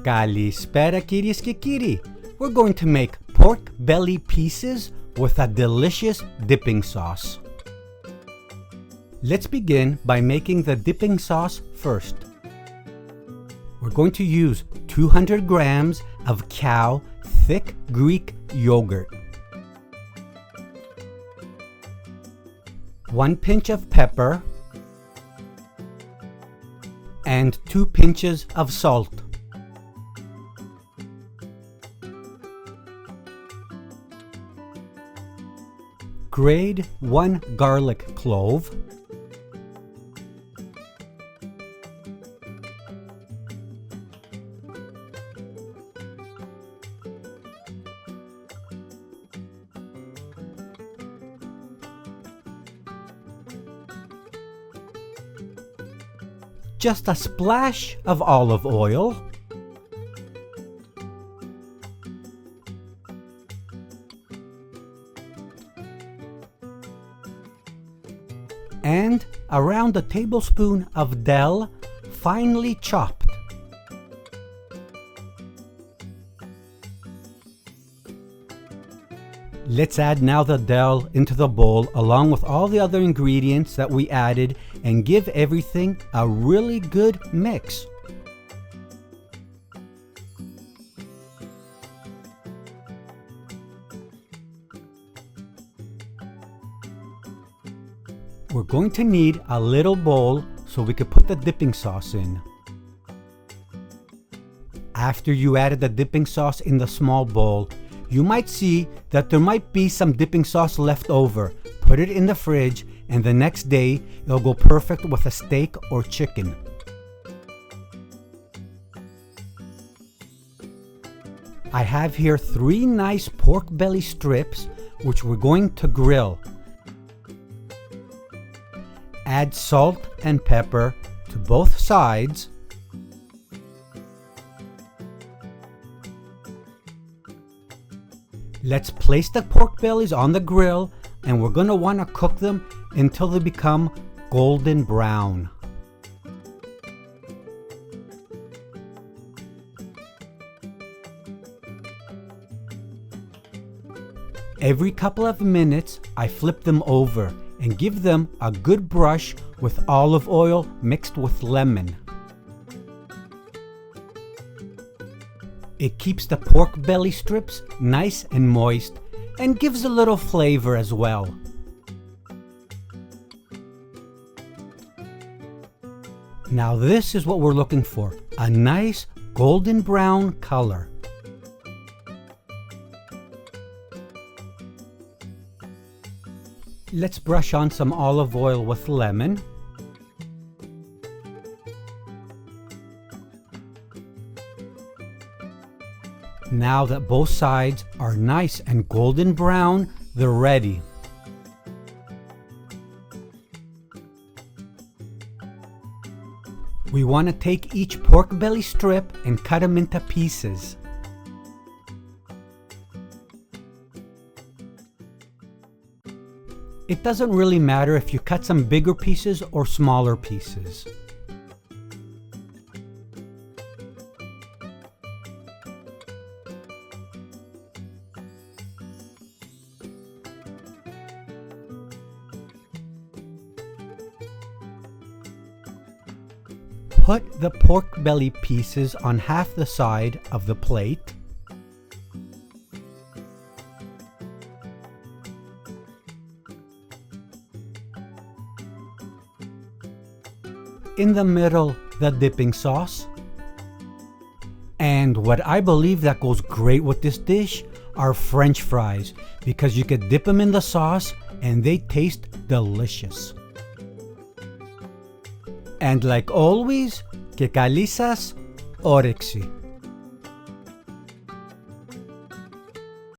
Kalispera κυρίες και κύριοι. We're going to make pork belly pieces with a delicious dipping sauce. Let's begin by making the dipping sauce first. We're going to use 200 grams of cow thick Greek yogurt, 1 pinch of pepper, and 2 pinches of salt. Grate 1 garlic clove, just a splash of olive oil, and around a tablespoon of dill, finely chopped. Let's add now the dill into the bowl along with all the other ingredients that we added and give everything a really good mix. We're going to need a little bowl so we could put the dipping sauce in. After you added the dipping sauce in the small bowl, you might see that there might be some dipping sauce left over. Put it in the fridge and the next day it'll go perfect with a steak or chicken. I have here 3 nice pork belly strips which we're going to grill. Add salt and pepper to both sides. Let's place the pork bellies on the grill and we're going to want to cook them until they become golden brown. Every couple of minutes, I flip them over and give them a good brush with olive oil mixed with lemon. It keeps the pork belly strips nice and moist and gives a little flavor as well. Now this is what we're looking for, a nice golden brown color. Let's brush on some olive oil with lemon. Now that both sides are nice and golden brown, they're ready. We want to take each pork belly strip and cut them into pieces. It doesn't really matter if you cut some bigger pieces or smaller pieces. Put the pork belly pieces on half the side of the plate. In the middle, the dipping sauce. And what I believe that goes great with this dish are French fries, because you could dip them in the sauce and they taste delicious. And like always, και καλή σας όρεξη.